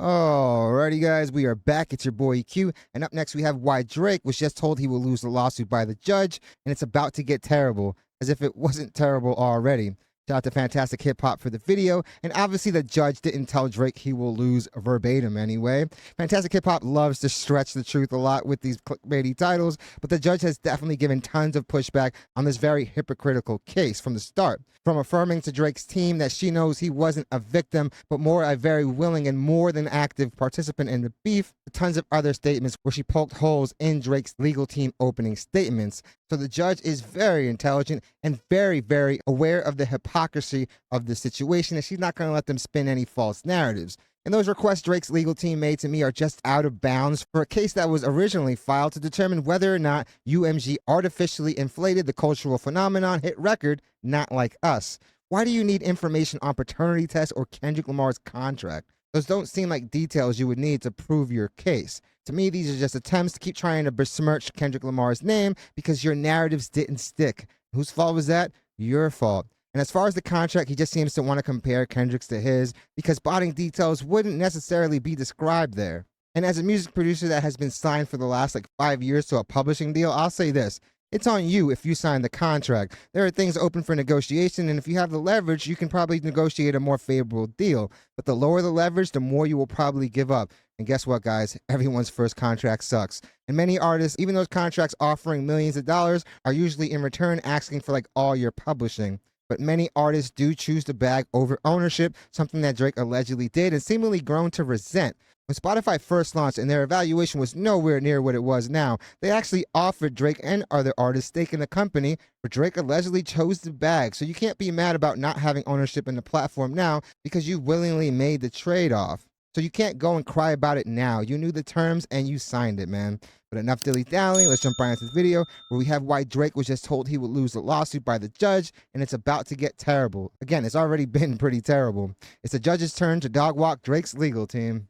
Alrighty, guys, we are back. It's your boy EQ, and up next we have why Drake was just told he will lose the lawsuit by the judge, and it's about to get terrible, as if it wasn't terrible already. Shout out to Fantastic Hip Hop for the video, and obviously the judge didn't tell Drake he will lose verbatim anyway. Fantastic Hip Hop loves to stretch the truth a lot with these clickbaity titles, but the judge has definitely given tons of pushback on this very hypocritical case from the start. From affirming to Drake's team that she knows he wasn't a victim, but more a very willing and more than active participant in the beef, to tons of other statements where she poked holes in Drake's legal team opening statements. So the judge is very intelligent and very, very aware of the hypocrisy of the situation, and she's not going to let them spin any false narratives. And those requests Drake's legal team made to me are just out of bounds for a case that was originally filed to determine whether or not UMG artificially inflated the cultural phenomenon hit record, Not Like Us. Why do you need information on paternity tests or Kendrick Lamar's contract? Those don't seem like details you would need to prove your case. To me, these are just attempts to keep trying to besmirch Kendrick Lamar's name because your narratives didn't stick. Whose fault was that? Your fault. And as far as the contract, he just seems to want to compare Kendrick's to his because botting details wouldn't necessarily be described there. And as a music producer that has been signed for the last 5 years to a publishing deal, I'll say this. It's on you if you sign the contract. There are things open for negotiation, and if you have the leverage, you can probably negotiate a more favorable deal. But the lower the leverage, the more you will probably give up. And guess what, guys? Everyone's first contract sucks. And many artists, even those contracts offering millions of dollars, are usually in return asking for all your publishing. But many artists do choose to bag over ownership, something that Drake allegedly did and seemingly grown to resent. When Spotify first launched and their evaluation was nowhere near what it was now, they actually offered Drake and other artists stake in the company, but Drake allegedly chose to bag. So you can't be mad about not having ownership in the platform now because you willingly made the trade-off. So you can't go and cry about it now. You knew the terms and you signed it, man. But enough dilly-dallying. Let's jump right into the video where we have why Drake was just told he would lose the lawsuit by the judge, and it's about to get terrible. Again, it's already been pretty terrible. It's the judge's turn to dog walk Drake's legal team.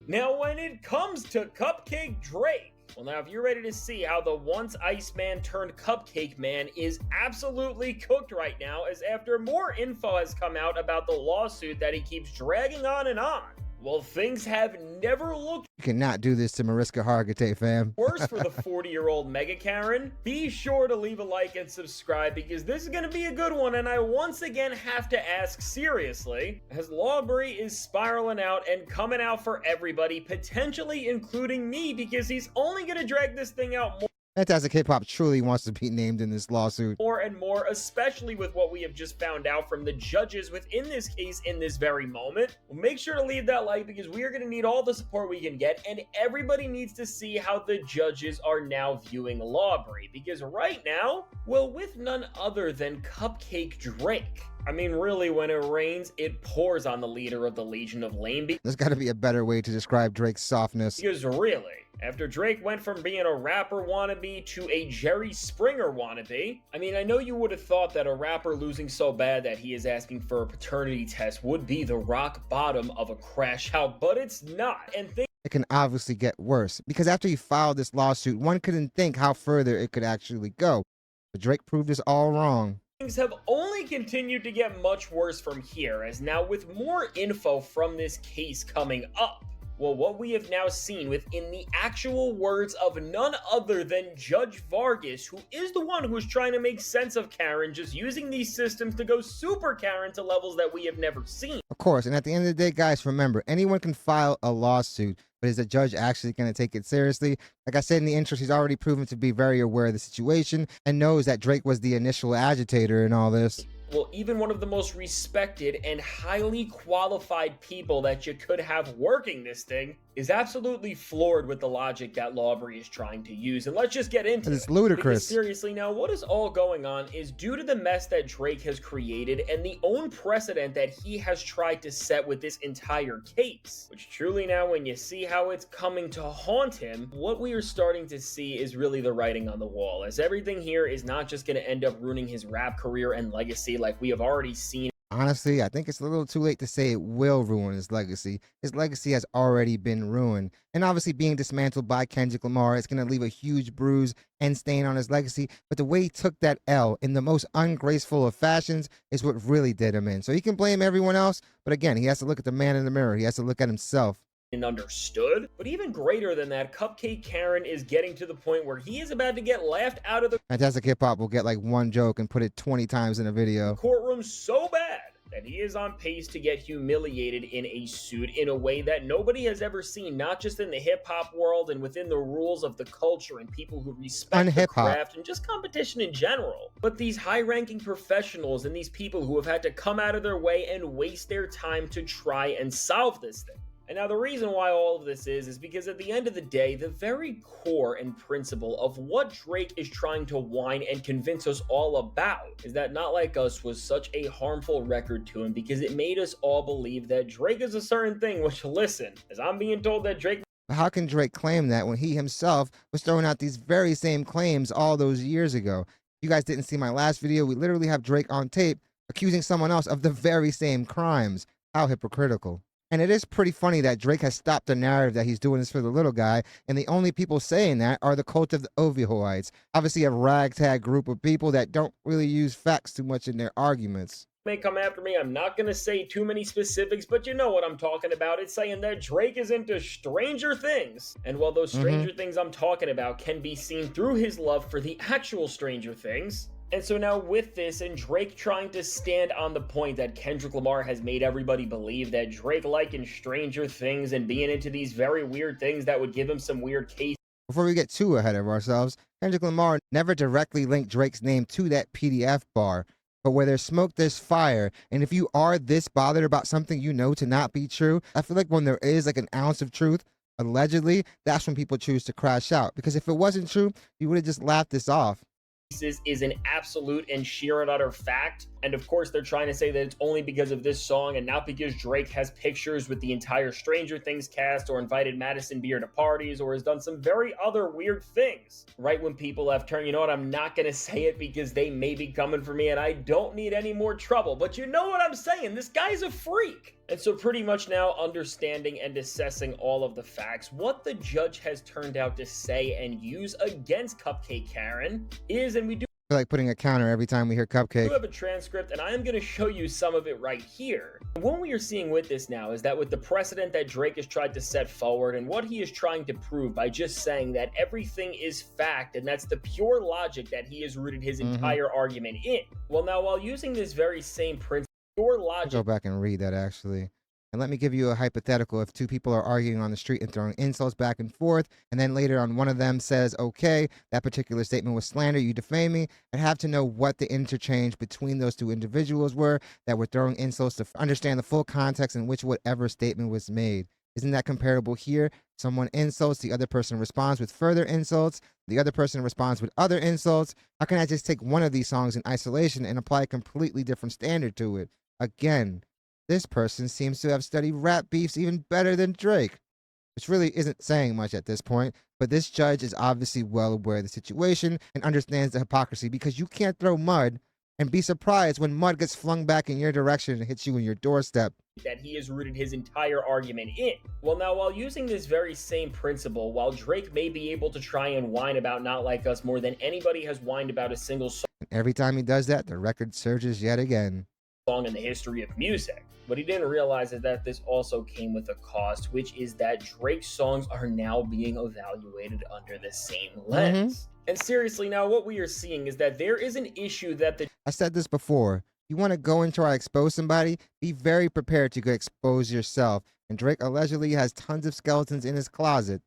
Now, when it comes to Cupcake Drake, well, now if you're ready to see how the once Iceman turned Cupcake Man is absolutely cooked right now, as after more info has come out about the lawsuit that he keeps dragging on and on, well, things have never looked You cannot do this to Mariska Hargitay, fam. worse for the 40-year-old Mega Karen. Be sure to leave a like and subscribe because this is going to be a good one, and I once again have to ask seriously, as Lawbury is spiraling out and coming out for everybody, potentially including me, because he's only going to drag this thing out Fantastic Hip Hop truly wants to be named in this lawsuit. more and more, especially with what we have just found out from the judges within this case in this very moment. Well, make sure to leave that like because we are going to need all the support we can get, and everybody needs to see how the judges are now viewing Lawbury, because right now, well, with none other than Cupcake Drake. I mean, really, when it rains, it pours on the leader of the Legion of Lame. There's got to be a better way to describe Drake's softness. Because really, after Drake went from being a rapper wannabe to a Jerry Springer wannabe, I mean, I know you would have thought that a rapper losing so bad that he is asking for a paternity test would be the rock bottom of a crash out, but it's not. And It can obviously get worse, because after he filed this lawsuit, one couldn't think how further it could actually go. But Drake proved us all wrong. things have only continued to get much worse from here, as now with more info from this case coming up, well, what we have now seen within the actual words of none other than Judge Vargas, who is the one who's trying to make sense of Karen, just using these systems to go super Karen to levels that we have never seen. Of course, and at the end of the day, guys, remember, anyone can file a lawsuit, but is the judge actually going to take it seriously? Like I said in the intro, he's already proven to be very aware of the situation and knows that Drake was the initial agitator in all this. Well, even one of the most respected and highly qualified people that you could have working this thing is absolutely floored with the logic that Lawbury is trying to use. And let's just get into it. It's ludicrous. Because seriously, now what is all going on is due to the mess that Drake has created and the own precedent that he has tried to set with this entire case. Which truly now, when you see how it's coming to haunt him, what we are starting to see is really the writing on the wall, as everything here is not just going to end up ruining his rap career and legacy like we have already seen Honestly, I think it's a little too late to say it will ruin his legacy. His legacy has already been ruined. And obviously, being dismantled by Kendrick Lamar is going to leave a huge bruise and stain on his legacy. But the way he took that L in the most ungraceful of fashions is what really did him in. So he can blame everyone else. But again, he has to look at the man in the mirror, he has to look at himself. And understood. But even greater than that, Cupcake Karen is getting to the point where he is about to get laughed out of the Fantastic Hip Hop will get like one joke and put it 20 times in a video. courtroom so bad that he is on pace to get humiliated in a suit in a way that nobody has ever seen, not just in the hip-hop world and within the rules of the culture and people who respect the craft and just competition in general, but these high-ranking professionals and these people who have had to come out of their way and waste their time to try and solve this thing. And now the reason why all of this is because at the end of the day, the very core and principle of what Drake is trying to whine and convince us all about is that Not Like Us was such a harmful record to him because it made us all believe that Drake is a certain thing, which, listen, as I'm being told that Drake... But how can Drake claim that when he himself was throwing out these very same claims all those years ago? If you guys didn't see my last video, we literally have Drake on tape accusing someone else of the very same crimes. How hypocritical. And it is pretty funny that Drake has stopped the narrative that he's doing this for the little guy, and the only people saying that are the cult of the Ovihoites. Obviously a ragtag group of people that don't really use facts too much in their arguments. May come after me. I'm not going to say too many specifics, but you know what I'm talking about. It's saying that Drake is into Stranger Things. And while those Stranger Things I'm talking about can be seen through his love for the actual Stranger Things, and so now with this and Drake trying to stand on the point that Kendrick Lamar has made everybody believe that Drake liking Stranger Things and being into these very weird things that would give him some weird case. Before we get too ahead of ourselves, Kendrick Lamar never directly linked Drake's name to that PDF bar. But where there's smoke, there's fire. And if you are this bothered about something you know to not be true, I feel like when there is like an ounce of truth, allegedly, that's when people choose to crash out. Because if it wasn't true, you would have just laughed this off. Is an absolute and sheer and utter fact. And of course, they're trying to say that it's only because of this song and not because Drake has pictures with the entire Stranger Things cast or invited Madison Beer to parties or has done some very other weird things. Right when people have turned, you know what, I'm not going to say it because they may be coming for me and I don't need any more trouble. But you know what I'm saying? This guy's a freak. And so pretty much now understanding and assessing all of the facts, what the judge has turned out to say and use against Cupcake Karen is, and we do I feel like putting a counter every time we hear Cupcake. We have a transcript, and I am going to show you some of it right here. What we are seeing with this now is that with the precedent that Drake has tried to set forward and what he is trying to prove by just saying that everything is fact, and that's the pure logic that he has rooted his entire argument in. Well, now, while using this very same principle, pure logic... I'll go back and read that, actually. And let me give you a hypothetical. If two people are arguing on the street and throwing insults back and forth, and then later on one of them says, okay, that particular statement was slander, you defame me, I'd have to know what the interchange between those two individuals were that were throwing insults to understand the full context in which whatever statement was made. Isn't that comparable here? Someone insults, the other person responds with further insults, the other person responds with other insults. How can I just take one of these songs in isolation and apply a completely different standard to it? Again, this person seems to have studied rap beefs even better than Drake, which really isn't saying much at this point, but this judge is obviously well aware of the situation and understands the hypocrisy because you can't throw mud and be surprised when mud gets flung back in your direction and hits you in your doorstep. That he has rooted his entire argument in. Well, now, while using this very same principle, while Drake may be able to try and whine about Not Like Us more than anybody has whined about a single song And every time he does that, the record surges yet again. In the history of music. What he didn't realize is that this also came with a cost, which is that Drake's songs are now being evaluated under the same lens. And seriously, now what we are seeing is that there is an issue that I said this before. You want to go and try to expose somebody? Be very prepared to go expose yourself. And Drake allegedly has tons of skeletons in his closet.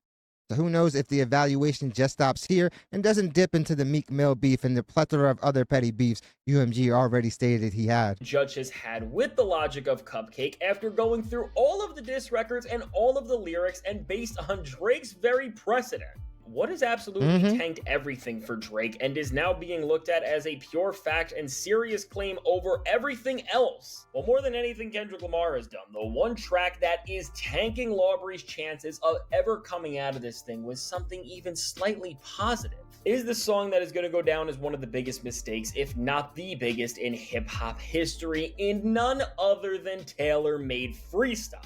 So who knows if the evaluation just stops here and doesn't dip into the Meek Mill beef and the plethora of other petty beefs UMG already stated he had. Judge has had with the logic of Cupcake after going through all of the diss records and all of the lyrics and based on Drake's very precedent. what has absolutely tanked everything for Drake and is now being looked at as a pure fact and serious claim over everything else. Well, more than anything Kendrick Lamar has done, the one track that is tanking Lawbury's chances of ever coming out of this thing was something even slightly positive. Is the song that is going to go down as one of the biggest mistakes, if not the biggest, in hip-hop history, in none other than tailor-made Freestyle.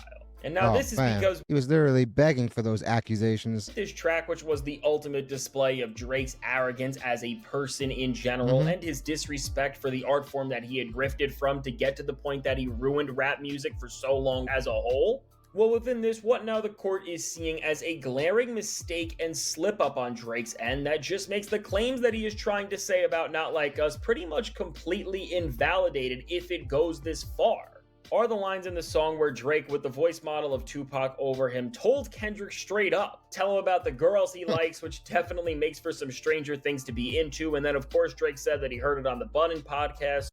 And now this is because he was literally begging for those accusations. This track, which was the ultimate display of Drake's arrogance as a person in general and his disrespect for the art form that he had grifted from to get to the point that he ruined rap music for so long as a whole. Well, within this, what now the court is seeing as a glaring mistake and slip-up on Drake's end that just makes the claims that he is trying to say about Not Like Us pretty much completely invalidated if it goes this far. Are the lines in the song where Drake, with the voice model of Tupac over him, told Kendrick straight up, tell him about the girls he likes, which definitely makes for some stranger things to be into. And then, of course, Drake said that he heard it on the Bunnin' podcast.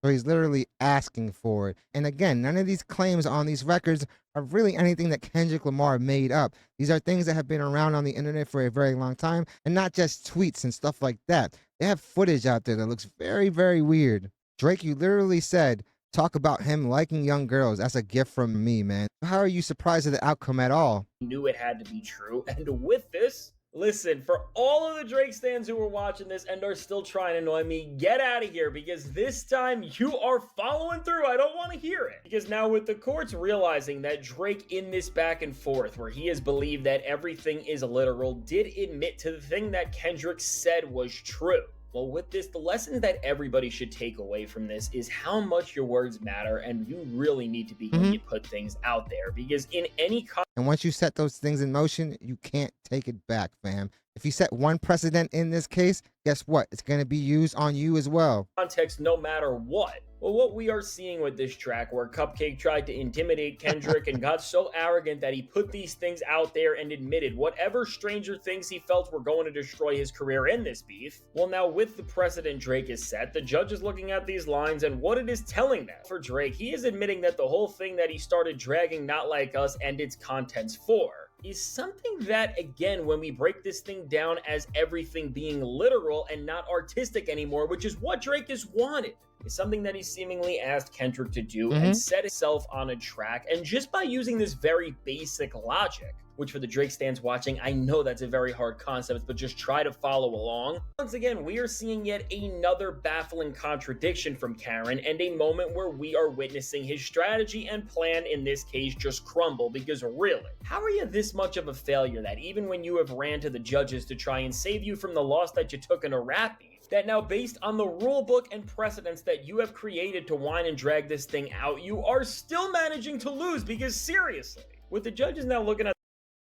So he's literally asking for it. And again, none of these claims on these records are really anything that Kendrick Lamar made up. These are things that have been around on the internet for a very long time, and not just tweets and stuff like that. They have footage out there that looks very, very weird. Drake, you literally said, talk about him liking young girls. That's a gift from me, man. How are you surprised at the outcome at all? Knew it had to be true. And with this, listen, for all of the Drake stans who are watching this and are still trying to annoy me, get out of here, because this time you are following through. I don't want to hear it. Because now with the courts realizing that Drake in this back and forth where he has believed that everything is literal did admit to the thing that Kendrick said was true. Well, with this, the lesson that everybody should take away from this is how much your words matter, and you really need to be when you put things out there, because in any and once you set those things in motion, you can't take it back, fam. If you set one precedent in this case, guess what? It's going to be used on you as well. Context, no matter what. Well, what we are seeing with this track where Cupcake tried to intimidate Kendrick and got so arrogant that he put these things out there and admitted whatever stranger things he felt were going to destroy his career in this beef. Well, now with the precedent Drake is set, the judge is looking at these lines and what it is telling them. For Drake, he is admitting that the whole thing that he started dragging Not Like Us and its contents for is something that, again, when we break this thing down as everything being literal and not artistic anymore, which is what Drake has wanted, is something that he seemingly asked Kendrick to do and set itself on a track. And just by using this very basic logic, which for the Drake stans watching, I know that's a very hard concept, but just try to follow along. Once again, we are seeing yet another baffling contradiction from Karen and a moment where we are witnessing his strategy and plan in this case just crumble, because really, how are you this much of a failure that even when you have ran to the judges to try and save you from the loss that you took in a rap beef, that now based on the rule book and precedents that you have created to whine and drag this thing out, you are still managing to lose? Because seriously, with the judges now looking at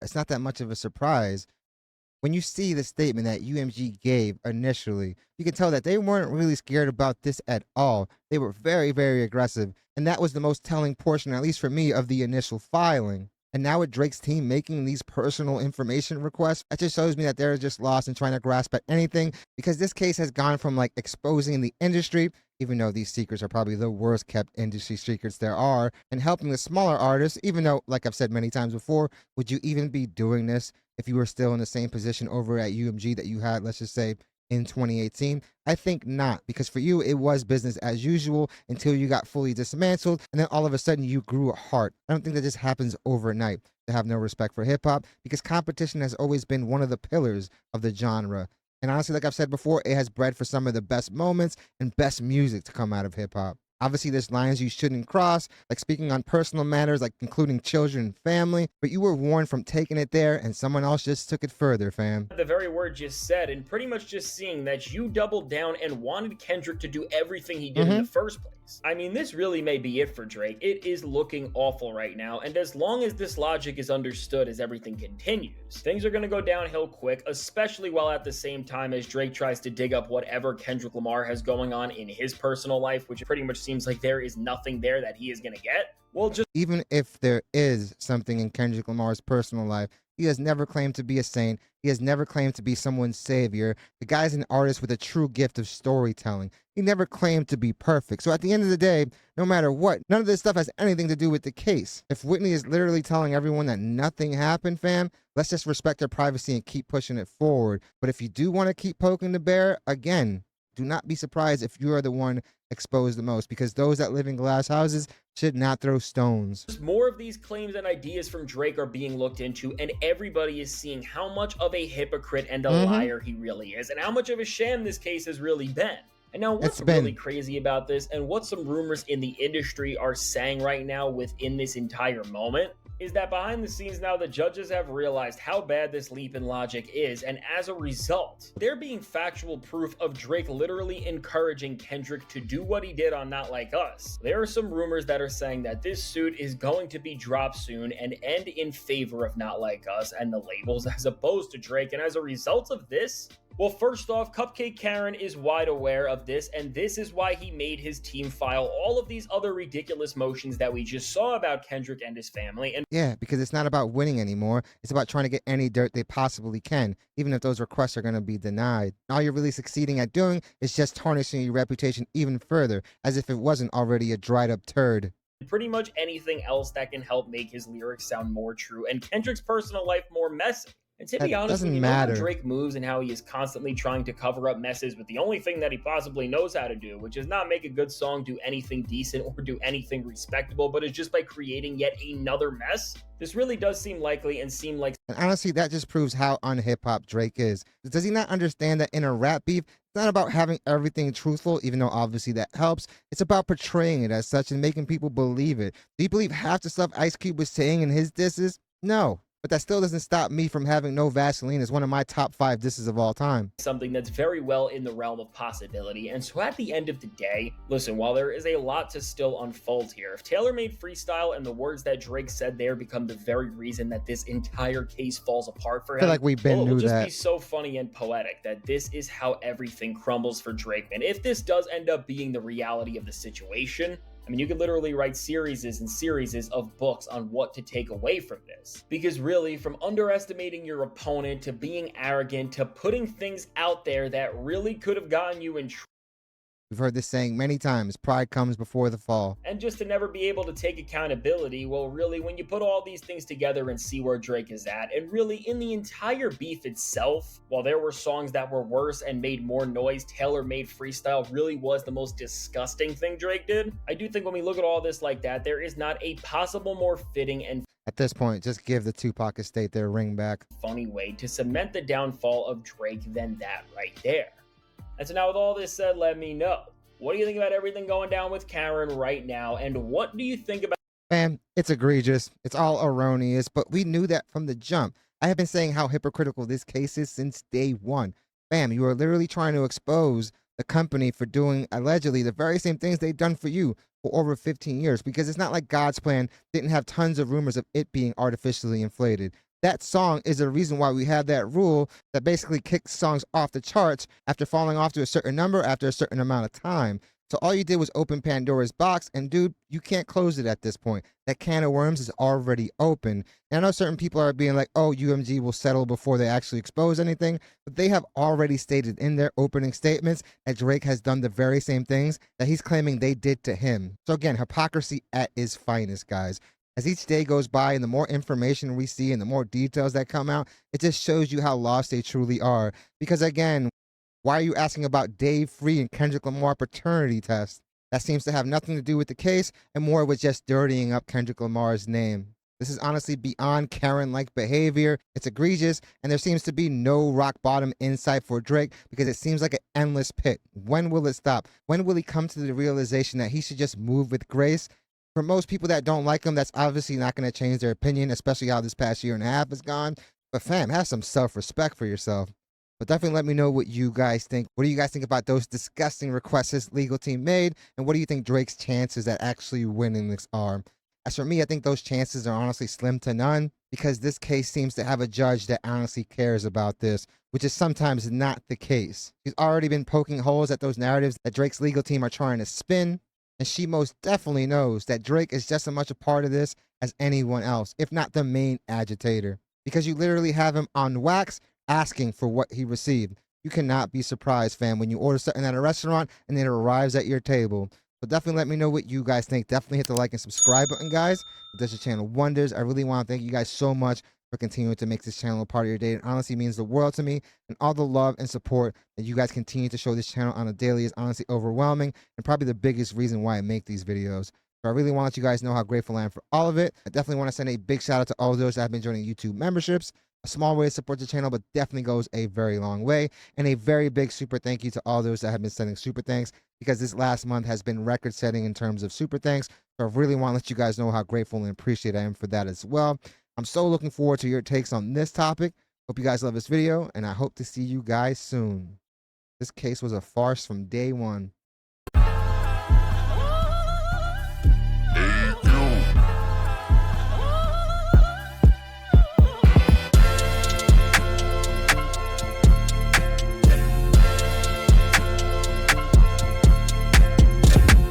it's not that much of a surprise. When you see the statement that UMG gave initially, you can tell that they weren't really scared about this at all. They were very, very aggressive. And that was the most telling portion, at least for me, of the initial filing. And now with Drake's team making these personal information requests, that just shows me that they're just lost in trying to grasp at anything, because this case has gone from like exposing the industry, even though these secrets are probably the worst kept industry secrets there are, and helping the smaller artists, even though, like I've said many times before, would you even be doing this if you were still in the same position over at UMG that you had, let's just say, in 2018? I think not, because for you, it was business as usual until you got fully dismantled, and then all of a sudden you grew a heart. I don't think that just happens overnight to have no respect for hip-hop, because competition has always been one of the pillars of the genre. And honestly, like I've said before, it has bred for some of the best moments and best music to come out of hip-hop. Obviously, there's lines you shouldn't cross, like speaking on personal matters, like including children and family, but you were warned from taking it there, and someone else just took it further, fam. The very word just said, and pretty much just seeing that you doubled down and wanted Kendrick to do everything he did in the first place. I mean, this really may be it for Drake. It is looking awful right now, and as long as this logic is understood as everything continues, things are going to go downhill quick, especially while at the same time as Drake tries to dig up whatever Kendrick Lamar has going on in his personal life, which pretty much seems like there is nothing there that he is going to get. Well, just Even if there is something in Kendrick Lamar's personal life, he has never claimed to be a saint. He has never claimed to be someone's savior. The guy's an artist with a true gift of storytelling. He never claimed to be perfect. So at the end of the day, no matter what, none of this stuff has anything to do with the case. If Whitney is literally telling everyone that nothing happened, fam, let's just respect their privacy and keep pushing it forward. But if you do want to keep poking the bear, again, do not be surprised if you are the one exposed the most, because those that live in glass houses should not throw stones. more of these claims and ideas from Drake are being looked into, and everybody is seeing how much of a hypocrite and a liar he really is, and how much of a sham this case has really been. And now, what's really crazy about this, and what some rumors in the industry are saying right now within this entire moment, is that behind the scenes now, the judges have realized how bad this leap in logic is, and as a result, there being factual proof of Drake literally encouraging Kendrick to do what he did on Not Like Us. There are some rumors that are saying that this suit is going to be dropped soon and end in favor of Not Like Us and the labels as opposed to Drake, and as a result of this, well, first off, Cupcake Karen is wide aware of this, and this is why he made his team file all of these other ridiculous motions that we just saw about Kendrick and his family. And yeah, because it's not about winning anymore. It's about trying to get any dirt they possibly can, even if those requests are going to be denied. All you're really succeeding at doing is just tarnishing your reputation even further, as if it wasn't already a dried up turd. Pretty much anything else that can help make his lyrics sound more true and Kendrick's personal life more messy. And to be honest, when you know how Drake moves and how he is constantly trying to cover up messes with the only thing that he possibly knows how to do, which is not make a good song, do anything decent, or do anything respectable, but is just by creating yet another mess, this really does seem likely and seem like... And honestly, that just proves how un-hip-hop Drake is. Does he not understand that in a rap beef, it's not about having everything truthful, even though obviously that helps. It's about portraying it as such and making people believe it. Do you believe half the stuff Ice Cube was saying in his disses? No. But that still doesn't stop me from having No Vaseline as one of my top 5 disses of all time. Something that's very well in the realm of possibility. And so at the end of the day, listen, while there is a lot to still unfold here, if Taylor made Freestyle and the words that Drake said there become the very reason that this entire case falls apart for him, I feel like we've been it'll just that. be so funny and poetic that this is how everything crumbles for Drake. And if this does end up being the reality of the situation, I mean, you could literally write series and series of books on what to take away from this. Because really, from underestimating your opponent to being arrogant to putting things out there that really could have gotten you in trouble. We've heard this saying many times, pride comes before the fall. And just to never be able to take accountability, well, really, when you put all these things together and see where Drake is at, and really, in the entire beef itself, while there were songs that were worse and made more noise, Taylor made Freestyle really was the most disgusting thing Drake did. I do think when we look at all this like that, there is not a possible more fitting and at this point, just give the Tupac estate their ring back. Funny way to cement the downfall of Drake than that right there. And so now with all this said, let me know. What do you think about everything going down with Karen right now? And what do you think about... Man, it's egregious. It's all erroneous, but we knew that from the jump. I have been saying how hypocritical this case is since day one. Bam, you are literally trying to expose the company for doing allegedly the very same things they've done for you for over 15 years, because it's not like God's Plan didn't have tons of rumors of it being artificially inflated. That song is the reason why we have that rule that basically kicks songs off the charts after falling off to a certain number after a certain amount of time. So all you did was open Pandora's box, and dude, you can't close it at this point. That can of worms is already open. And I know certain people are being like, oh, UMG will settle before they actually expose anything, but they have already stated in their opening statements that Drake has done the very same things that he's claiming they did to him. So again, hypocrisy at its finest, guys. As each day goes by and the more information we see and the more details that come out, it just shows you how lost they truly are. Because again, why are you asking about Dave Free and Kendrick Lamar paternity test? That seems to have nothing to do with the case and more with just dirtying up Kendrick Lamar's name. This is honestly beyond Karen-like behavior. It's egregious, and there seems to be no rock-bottom insight for Drake because it seems like an endless pit. When will it stop? When will he come to the realization that he should just move with grace? For most people that don't like him, that's obviously not going to change their opinion, especially how this past year and a half has gone. But fam, have some self-respect for yourself. But definitely let me know what you guys think. What do you guys think about those disgusting requests his legal team made? And what do you think Drake's chances at actually winning this are? As for me, I think those chances are honestly slim to none, because this case seems to have a judge that honestly cares about this, which is sometimes not the case. He's already been poking holes at those narratives that Drake's legal team are trying to spin. And she most definitely knows that Drake is just as much a part of this as anyone else, if not the main agitator. Because you literally have him on wax asking for what he received. You cannot be surprised, fam, when you order something at a restaurant and then it arrives at your table. So definitely let me know what you guys think. Definitely hit the like and subscribe button, guys. It does your channel wonders. I really want to thank you guys so much for continuing to make this channel a part of your day. It honestly means the world to me, and all the love and support that you guys continue to show this channel on a daily is honestly overwhelming and probably the biggest reason why I make these videos. So I really want to let you guys know how grateful I am for all of it. I definitely want to send a big shout out to all those that have been joining YouTube memberships. A small way to support the channel, but definitely goes a very long way. And a very big super thank you to all those that have been sending super thanks, because this last month has been record setting in terms of super thanks. So I really want to let you guys know how grateful and appreciative I am for that as well. I'm so looking forward to your takes on this topic. Hope you guys love this video, and I hope to see you guys soon. This case was a farce from day one.